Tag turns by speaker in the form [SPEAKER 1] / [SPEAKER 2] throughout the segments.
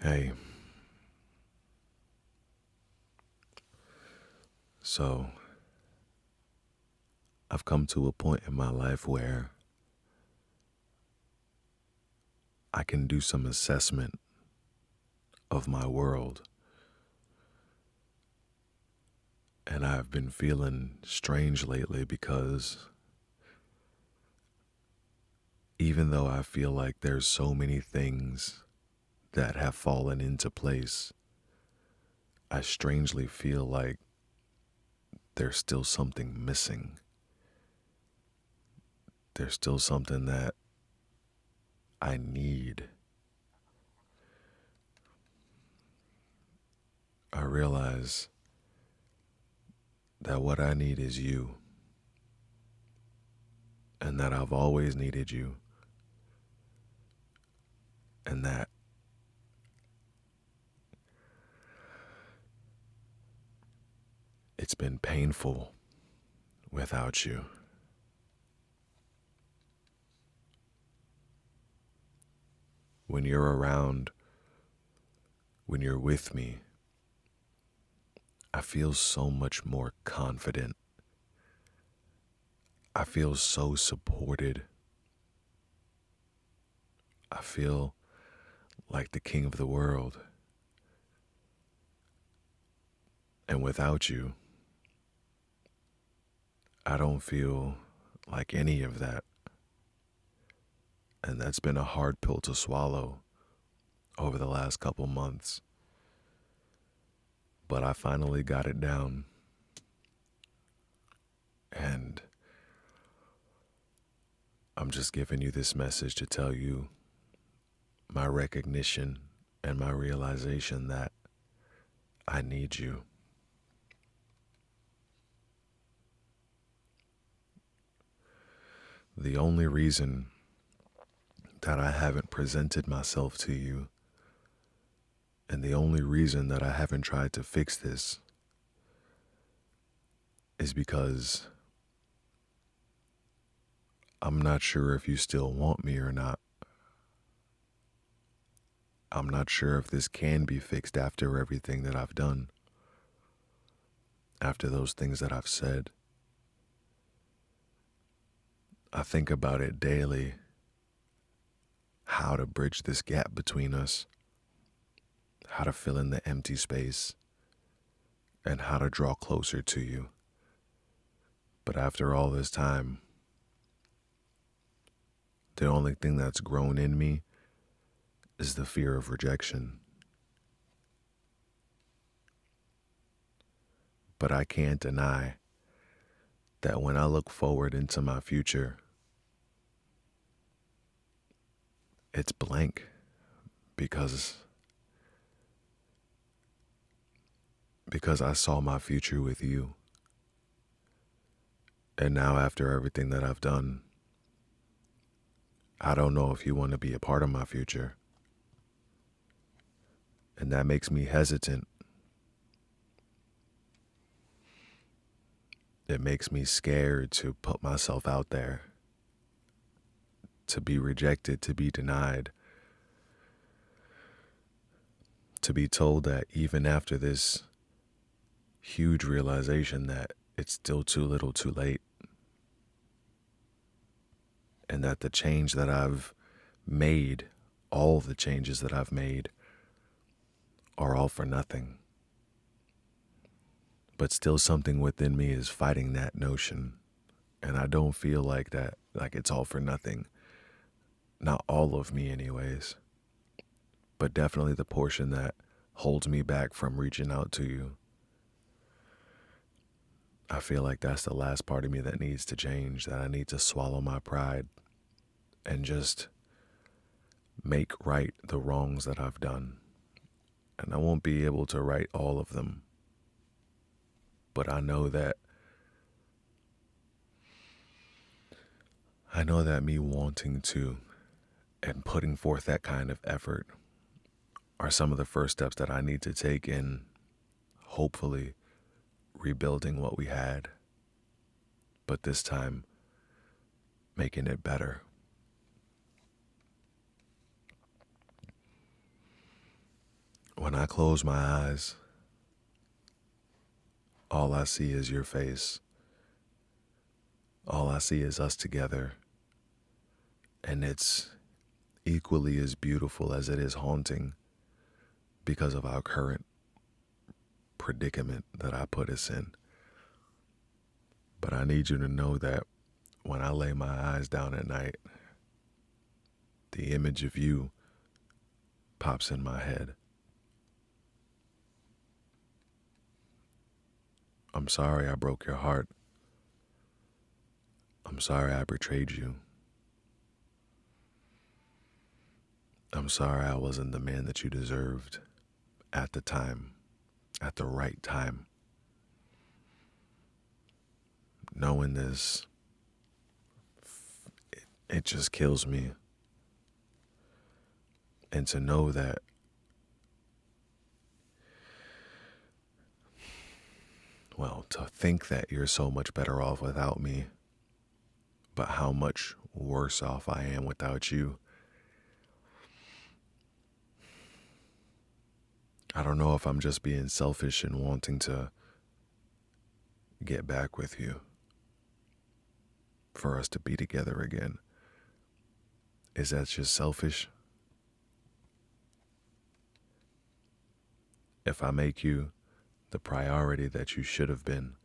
[SPEAKER 1] Hey, so I've come to a point in my life where I can do some assessment of my world, and I've been feeling strange lately because even though I feel like there's so many things that have fallen into place, I strangely feel like there's still something missing. There's still something that I need. I realize that what I need is you, and that I've always needed you, and that it's been painful without you. When you're around, when you're with me, I feel so much more confident. I feel so supported. I feel like the king of the world. And without you, I don't feel like any of that. And that's been a hard pill to swallow over the last couple months. But I finally got it down. And I'm just giving you this message to tell you my recognition and my realization that I need you. The only reason that I haven't presented myself to you, and the only reason that I haven't tried to fix this, is because I'm not sure if you still want me or not. I'm not sure if this can be fixed after everything that I've done, after those things that I've said. I think about it daily, how to bridge this gap between us, how to fill in the empty space, and how to draw closer to you. But after all this time, the only thing that's grown in me is the fear of rejection. But I can't deny that when I look forward into my future, it's blank because I saw my future with you. And now after everything that I've done, I don't know if you want to be a part of my future. And that makes me hesitant. It makes me scared to put myself out there, to be rejected, to be denied, to be told that even after this huge realization that it's still too little too late, and that the change that I've made, all the changes that I've made, are all for nothing. But still something within me is fighting that notion. And I don't feel like that, like it's all for nothing. Not all of me anyways, but definitely the portion that holds me back from reaching out to you. I feel like that's the last part of me that needs to change, that I need to swallow my pride and just make right the wrongs that I've done. And I won't be able to right all of them, but I know that me wanting to and putting forth that kind of effort are some of the first steps that I need to take in hopefully rebuilding what we had, but this time making it better. When I close my eyes, all I see is your face. All I see is us together. And it's equally as beautiful as it is haunting because of our current predicament that I put us in. But I need you to know that when I lay my eyes down at night, the image of you pops in my head. I'm sorry I broke your heart. I'm sorry I betrayed you. I'm sorry I wasn't the man that you deserved at the time, at the right time. Knowing this, it just kills me. And to know that, well, to think that you're so much better off without me, but how much worse off I am without you. I don't know if I'm just being selfish and wanting to get back with you for us to be together again. Is that just selfish? If I make you the priority that you should have been,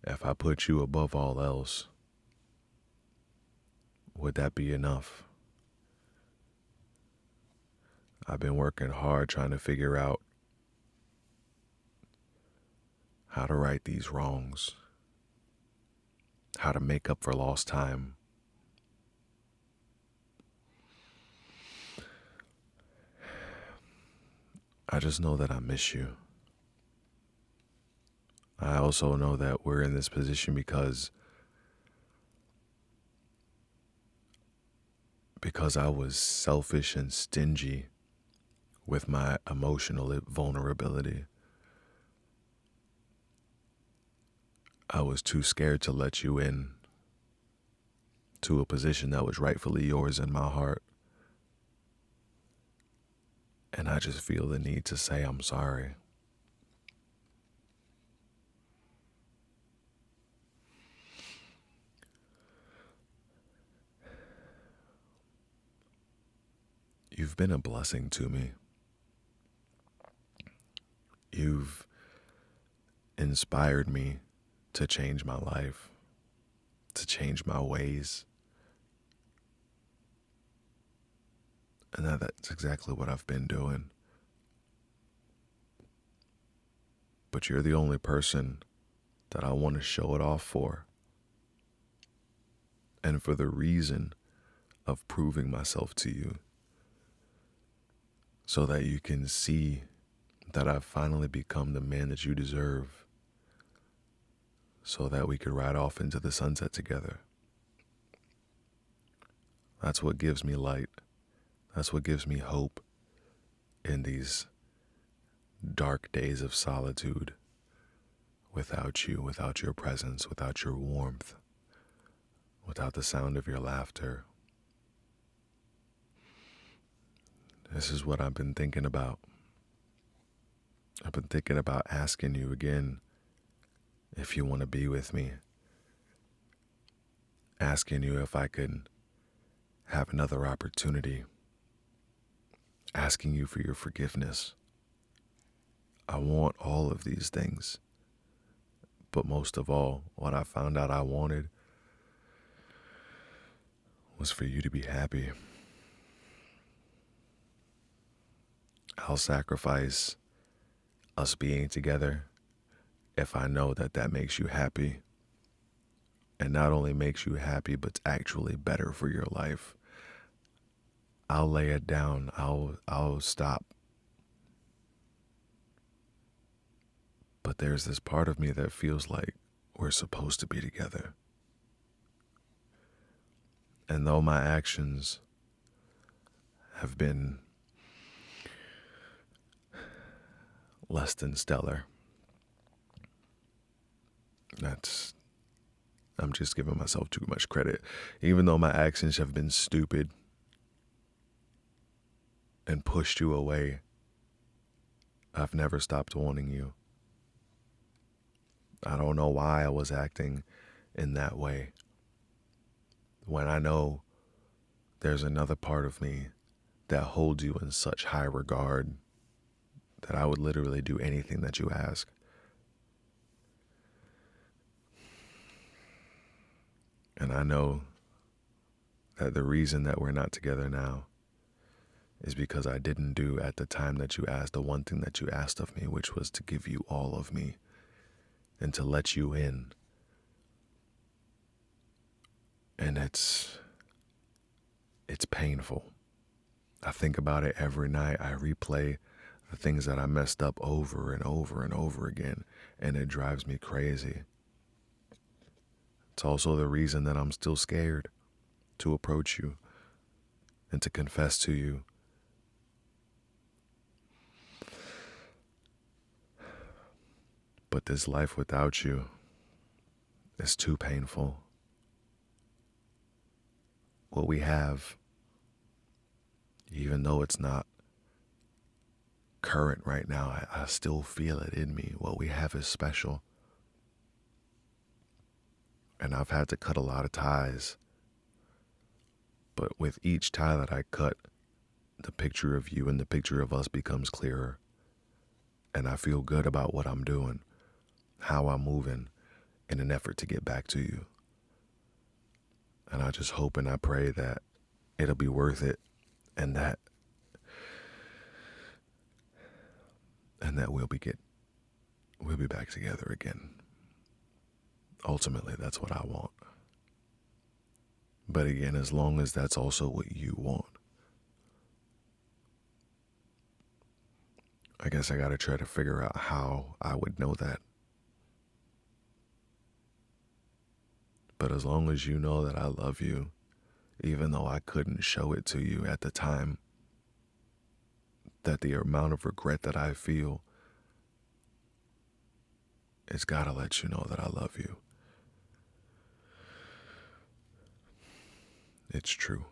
[SPEAKER 1] if I put you above all else, would that be enough? I've been working hard trying to figure out how to right these wrongs, how to make up for lost time. I just know that I miss you. I also know that we're in this position because I was selfish and stingy with my emotional vulnerability. I was too scared to let you in to a position that was rightfully yours in my heart. And I just feel the need to say I'm sorry. You've been a blessing to me. You've inspired me to change my life, to change my ways. And that's exactly what I've been doing. But you're the only person that I want to show it off for. And for the reason of proving myself to you. So that you can see that I've finally become the man that you deserve. So that we could ride off into the sunset together. That's what gives me light. That's what gives me hope in these dark days of solitude. Without you, without your presence, without your warmth, without the sound of your laughter. This is what I've been thinking about. I've been thinking about asking you again if you want to be with me. Asking you if I could have another opportunity. Asking you for your forgiveness. I want all of these things. But most of all, what I found out I wanted was for you to be happy. I'll sacrifice us being together if I know that that makes you happy. And not only makes you happy, but it's actually better for your life. I'll lay it down. I'll stop. But there's this part of me that feels like we're supposed to be together. And though my actions have been less than stellar, I'm just giving myself too much credit. Even though my actions have been stupid and pushed you away, I've never stopped wanting you. I don't know why I was acting in that way when I know there's another part of me that holds you in such high regard that I would literally do anything that you ask. And I know that the reason that we're not together now is because I didn't do at the time that you asked the one thing that you asked of me, which was to give you all of me and to let you in. And it's painful. I think about it every night. I replay the things that I messed up over and over and over again, and it drives me crazy. It's also the reason that I'm still scared to approach you and to confess to you. But this life without you is too painful. What we have, even though it's not current right now, I still feel it in me. What we have is special. And I've had to cut a lot of ties. But with each tie that I cut, the picture of you and the picture of us becomes clearer. And I feel good about what I'm doing, how I'm moving in an effort to get back to you. And I just hope and I pray that it'll be worth it and that we'll be back together again. Ultimately, that's what I want. But again, as long as that's also what you want, I guess I gotta try to figure out how I would know that. But as long as you know that I love you, even though I couldn't show it to you at the time, that the amount of regret that I feel, it's gotta let you know that I love you. It's true.